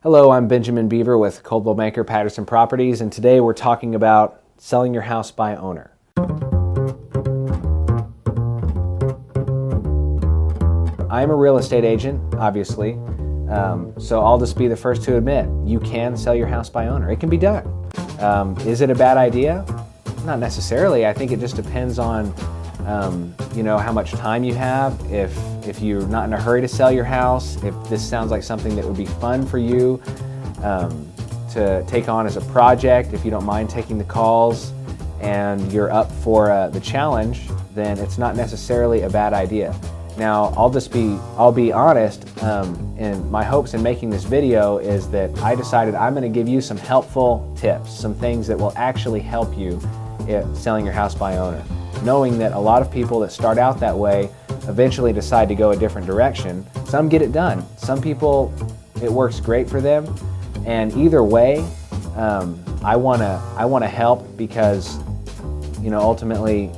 Hello, I'm Benjamin Beaver with Coldwell Banker Patterson Properties, and today we're talking about selling your house by owner. I'm a real estate agent, obviously, so I'll just be the first to admit, you can sell your house by owner. It can be done. Is it a bad idea? Not necessarily. I think it just depends on how much time you have, if you're not in a hurry to sell your house, if this sounds like something that would be fun for you to take on as a project, if you don't mind taking the calls and you're up for the challenge, then it's not necessarily a bad idea. Now, I'll be honest, and my hopes in making this video is that I decided I'm going to give you some helpful tips, some things that will actually help you selling your house by owner. Knowing that a lot of people that start out that way eventually decide to go a different direction. Some get it done. Some people, it works great for them. And either way, I want to help because, ultimately,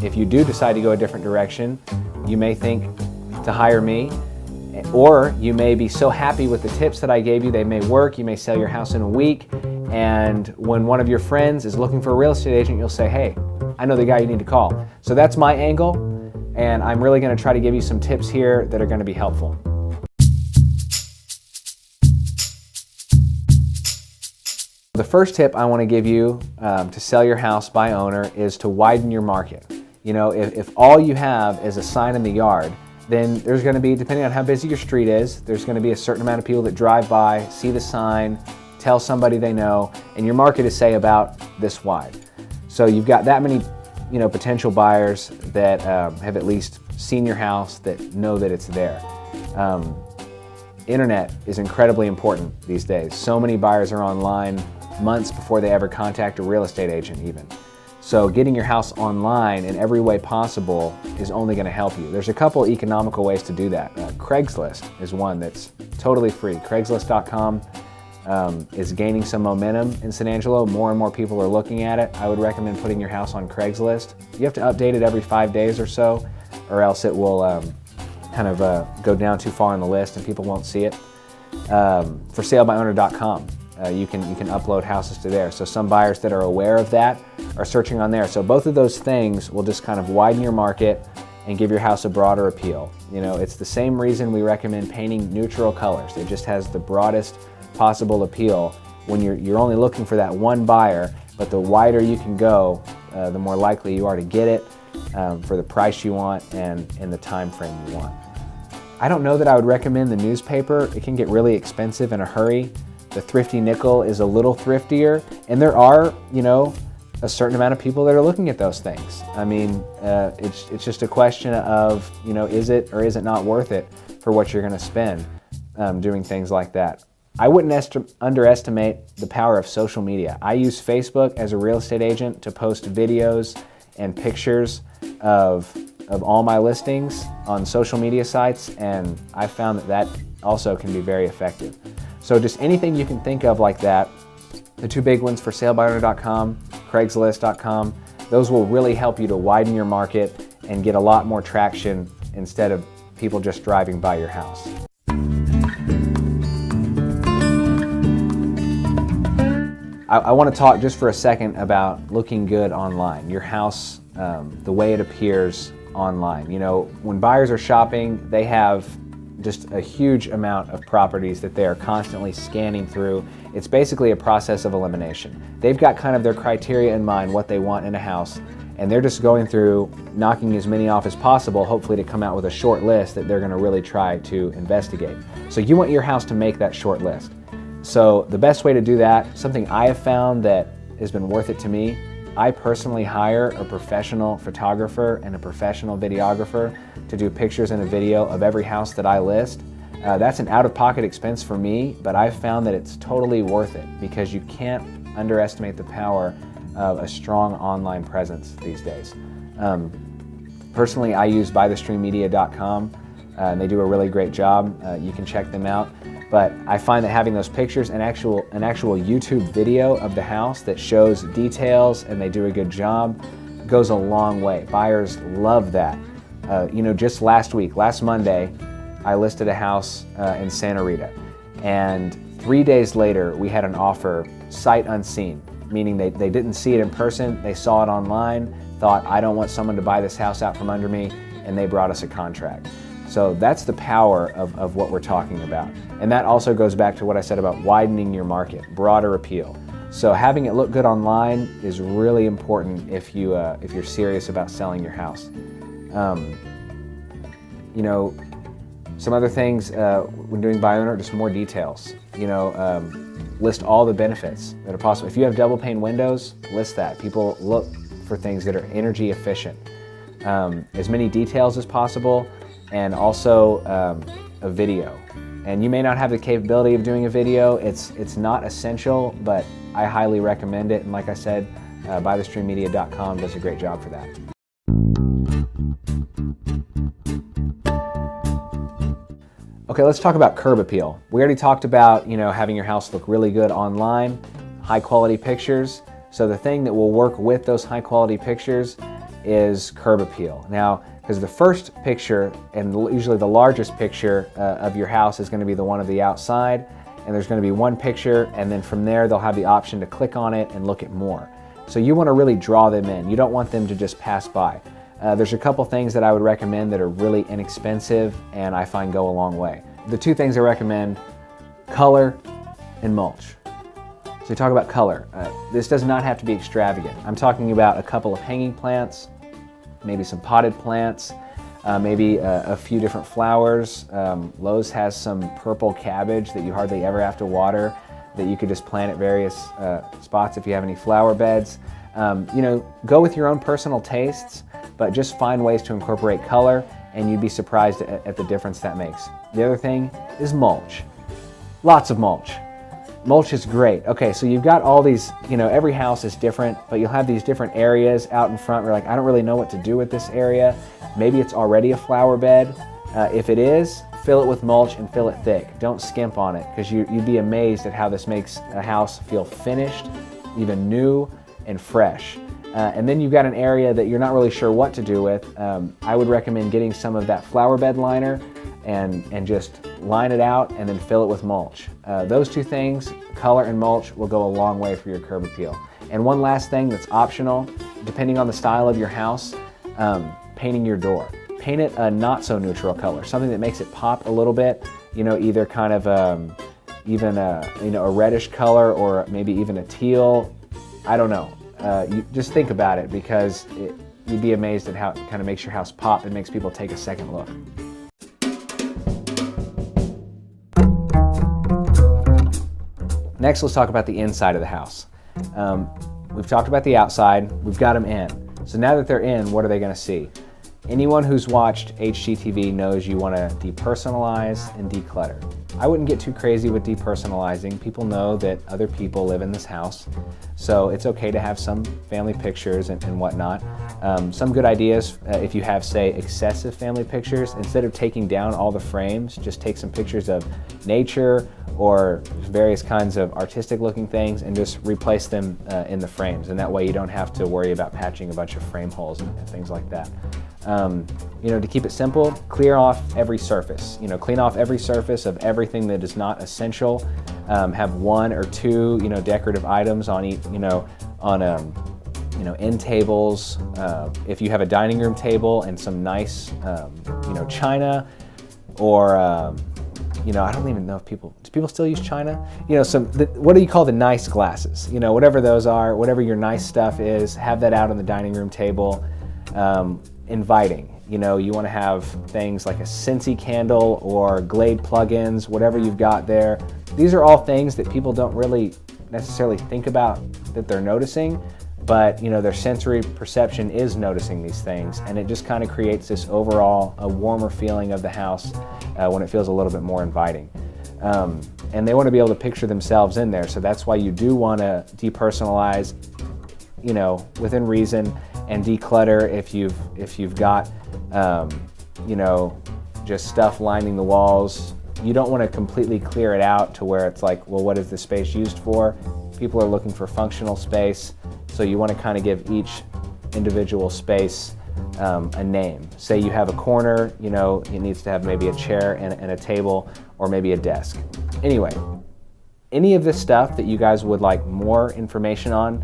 if you do decide to go a different direction, you may think to hire me, or you may be so happy with the tips that I gave you, they may work. You may sell your house in a week, and when one of your friends is looking for a real estate agent, you'll say, hey, I know the guy you need to call. So that's my angle, and I'm really going to try to give you some tips here that are going to be helpful. The first tip I want to give you to sell your house by owner is to widen your market. If all you have is a sign in the yard, then there's going to be, depending on how busy your street is, there's going to be a certain amount of people that drive by, see the sign, tell somebody they know, and your market is, say, about this wide. So you've got that many, potential buyers that have at least seen your house, that know that it's there. Internet is incredibly important these days. So many buyers are online months before they ever contact a real estate agent even. So getting your house online in every way possible is only going to help you. There's a couple economical ways to do that. Craigslist is one that's totally free. Craigslist.com is gaining some momentum in San Angelo. More and more people are looking at it. I would recommend putting your house on Craigslist. You have to update it every 5 days or so, or else it will go down too far on the list and people won't see it. ForSaleByOwner.com. You can upload houses to there. So some buyers that are aware of that are searching on there. So both of those things will just kind of widen your market and give your house a broader appeal. It's the same reason we recommend painting neutral colors. It just has the broadest possible appeal when you're only looking for that one buyer, but the wider you can go, the more likely you are to get it for the price you want and in the time frame you want. I don't know that I would recommend the newspaper. It can get really expensive in a hurry. The thrifty nickel is a little thriftier, and there are, a certain amount of people that are looking at those things. I mean, it's just a question of, is it or is it not worth it for what you're going to spend doing things like that. I wouldn't underestimate the power of social media. I use Facebook as a real estate agent to post videos and pictures of all my listings on social media sites, and I found that also can be very effective. So just anything you can think of like that, the two big ones, ForSaleByOwner.com, Craigslist.com, those will really help you to widen your market and get a lot more traction instead of people just driving by your house. I want to talk just for a second about looking good online. Your house, the way it appears online. When buyers are shopping, they have just a huge amount of properties that they are constantly scanning through. It's basically a process of elimination. They've got kind of their criteria in mind, what they want in a house, and they're just going through, knocking as many off as possible, hopefully to come out with a short list that they're going to really try to investigate. So you want your house to make that short list. So the best way to do that, something I have found that has been worth it to me, I personally hire a professional photographer and a professional videographer to do pictures and a video of every house that I list. That's an out-of-pocket expense for me, but I've found that it's totally worth it because you can't underestimate the power of a strong online presence these days. Personally, I use BuyTheStreamMedia.com, and they do a really great job. You can check them out. But I find that having those pictures and an actual YouTube video of the house that shows details and they do a good job goes a long way. Buyers love that. Just last Monday, I listed a house in Santa Rita, and 3 days later, we had an offer sight unseen, meaning they didn't see it in person, they saw it online, thought, I don't want someone to buy this house out from under me, and they brought us a contract. So that's the power of what we're talking about. And that also goes back to what I said about widening your market, broader appeal. So having it look good online is really important if you're serious about selling your house. You know, some other things when doing buy owner, just more details. You know, list all the benefits that are possible. If you have double pane windows, list that. People look for things that are energy efficient. As many details as possible, and also a video. And you may not have the capability of doing a video. It's not essential, but I highly recommend it. And like I said, BuyTheStreamMedia.com does a great job for that. Okay, let's talk about curb appeal. We already talked about, you know, having your house look really good online, high quality pictures. So the thing that will work with those high quality pictures is curb appeal. Now, because the first picture, and usually the largest picture of your house, is going to be the one of the outside, and there's going to be one picture, and then from there they'll have the option to click on it and look at more. So you want to really draw them in. You don't want them to just pass by. There's a couple things that I would recommend that are really inexpensive and I find go a long way. The two things I recommend: color and mulch. So we talk about color. This does not have to be extravagant. I'm talking about a couple of hanging plants, maybe some potted plants, maybe a few different flowers. Lowe's has some purple cabbage that you hardly ever have to water, that you could just plant at various spots if you have any flower beds. You know, go with your own personal tastes, but just find ways to incorporate color, and you'd be surprised at the difference that makes. The other thing is mulch. Lots of mulch. Mulch is great. Okay, so you've got all these, you know, every house is different, but you'll have these different areas out in front where you're like, I don't really know what to do with this area. Maybe it's already a flower bed. If it is, fill it with mulch and fill it thick. Don't skimp on it, because you'd be amazed at how this makes a house feel finished, even new and fresh. And then you've got an area that you're not really sure what to do with. I would recommend getting some of that flower bed liner and just line it out and then fill it with mulch. Those two things, color and mulch, will go a long way for your curb appeal. And one last thing that's optional, depending on the style of your house, painting your door. Paint it a not so neutral color, something that makes it pop a little bit, you know, either kind of even a reddish color, or maybe even a teal. I don't know. You just think about it, because you'd be amazed at how it kind of makes your house pop and makes people take a second look. Next, let's talk about the inside of the house. We've talked about the outside, we've got them in. So now that they're in, what are they going to see? Anyone who's watched HGTV knows you want to depersonalize and declutter. I wouldn't get too crazy with depersonalizing. People know that other people live in this house, so it's okay to have some family pictures and whatnot. Some good ideas, if you have, say, excessive family pictures, instead of taking down all the frames, just take some pictures of nature or various kinds of artistic looking things and just replace them in the frames. And that way you don't have to worry about patching a bunch of frame holes and things like that. You know, to keep it simple, clear off every surface. You know, clean off every surface of everything that is not essential. Have one or two, you know, decorative items on each, you know, on you know, end tables. If you have a dining room table and some nice, you know, china, or you know, I don't even know if do people still use china? You know, what do you call the nice glasses? You know, whatever those are, whatever your nice stuff is, have that out on the dining room table. Inviting. You know, you want to have things like a Scentsy candle or Glade plugins, whatever you've got there. These are all things that people don't really necessarily think about that they're noticing, but you know, their sensory perception is noticing these things, and it just kind of creates this overall a warmer feeling of the house when it feels a little bit more inviting. And they want to be able to picture themselves in there, so that's why you do want to depersonalize, you know, within reason, and declutter if you've got you know, just stuff lining the walls. You don't want to completely clear it out to where it's like, well, what is this space used for? People are looking for functional space, so you want to kind of give each individual space a name. Say you have a corner, you know, it needs to have maybe a chair and a table, or maybe a desk. Anyway, any of this stuff that you guys would like more information on,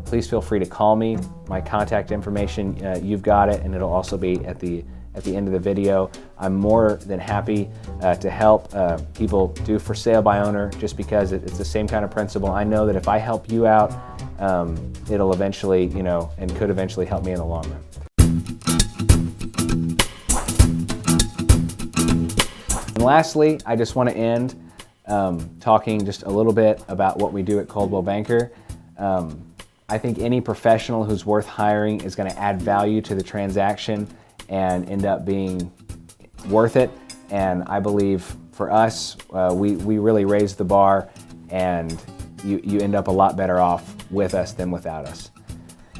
please feel free to call me. My contact information, you've got it, and it'll also be at the end of the video. I'm more than happy to help people do for sale by owner, just because it's the same kind of principle. I know that if I help you out, it'll eventually, and could eventually help me in the long run. And lastly, I just want to end talking just a little bit about what we do at Coldwell Banker. I think any professional who's worth hiring is going to add value to the transaction and end up being worth it. And I believe for us, we really raise the bar, and you end up a lot better off with us than without us.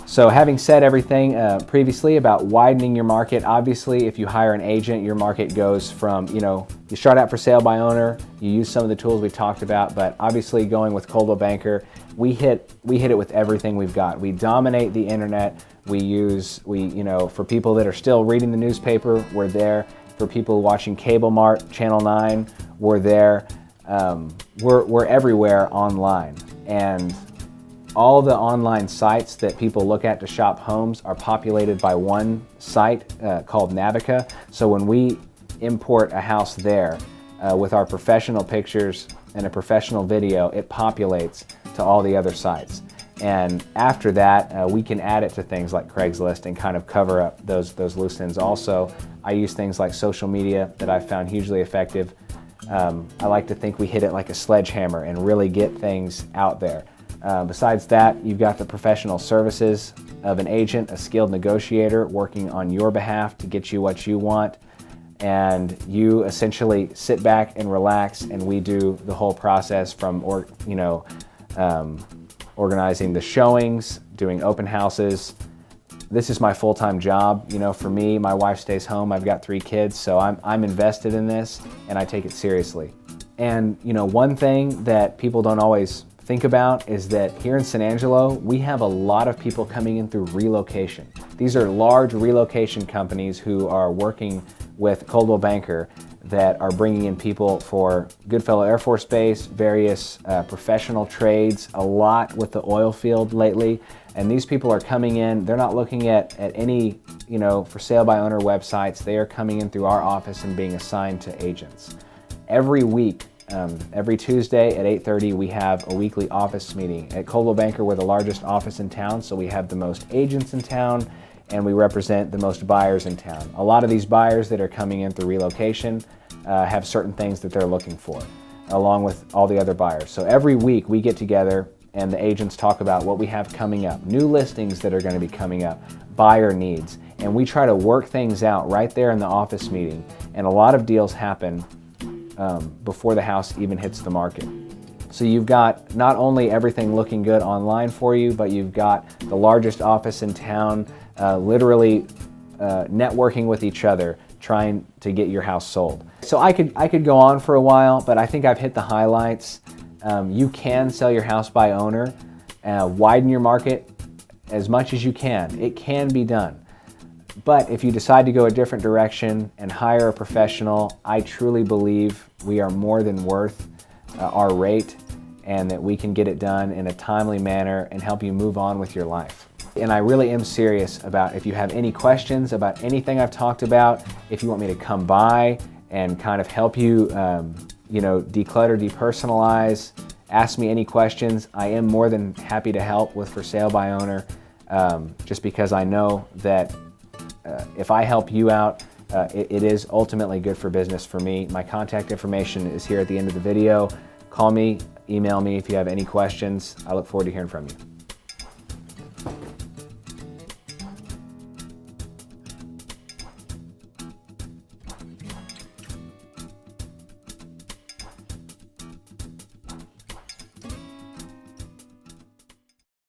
So having said everything previously about widening your market, obviously if you hire an agent, your market goes from, you start out for sale by owner, you use some of the tools we talked about, but obviously going with Coldwell Banker, we hit it with everything we've got. We dominate the internet. For people that are still reading the newspaper, we're there. For people watching Cable Mart, Channel 9, we're there. We're everywhere online. And all the online sites that people look at to shop homes are populated by one site called Navica. So when we import a house there with our professional pictures and a professional video, it populates to all the other sites. And after that, we can add it to things like Craigslist and kind of cover up those loose ends. Also, I use things like social media that I've found hugely effective. I like to think we hit it like a sledgehammer and really get things out there. Besides that, you've got the professional services of an agent, a skilled negotiator working on your behalf to get you what you want. And you essentially sit back and relax, and we do the whole process from organizing the showings, doing open houses. This is my full-time job. For me, my wife stays home. I've got 3 kids, so I'm invested in this, and I take it seriously. And one thing that people don't always think about is that here in San Angelo, we have a lot of people coming in through relocation. These are large relocation companies who are working with Coldwell Banker that are bringing in people for Goodfellow Air Force Base, various professional trades, a lot with the oil field lately. And these people are coming in, they're not looking at any for sale by owner websites. They are coming in through our office and being assigned to agents. Every week, every Tuesday at 8:30, we have a weekly office meeting. At Coldwell Banker, we're the largest office in town, so we have the most agents in town, and we represent the most buyers in town. A lot of these buyers that are coming in through relocation have certain things that they're looking for, along with all the other buyers. So every week we get together and the agents talk about what we have coming up, new listings that are going to be coming up, buyer needs, and we try to work things out right there in the office meeting. And a lot of deals happen before the house even hits the market. So you've got not only everything looking good online for you, but you've got the largest office in town, literally networking with each other, trying to get your house sold. So I could go on for a while, but I think I've hit the highlights. You can sell your house by owner, widen your market as much as you can. It can be done. But if you decide to go a different direction and hire a professional, I truly believe we are more than worth our rate, and that we can get it done in a timely manner and help you move on with your life. And I really am serious about, if you have any questions about anything I've talked about, if you want me to come by and kind of help you, declutter, depersonalize, ask me any questions. I am more than happy to help with for sale by owner, just because I know that if I help you out, it is ultimately good for business for me. My contact information is here at the end of the video. Call me, email me if you have any questions. I look forward to hearing from you.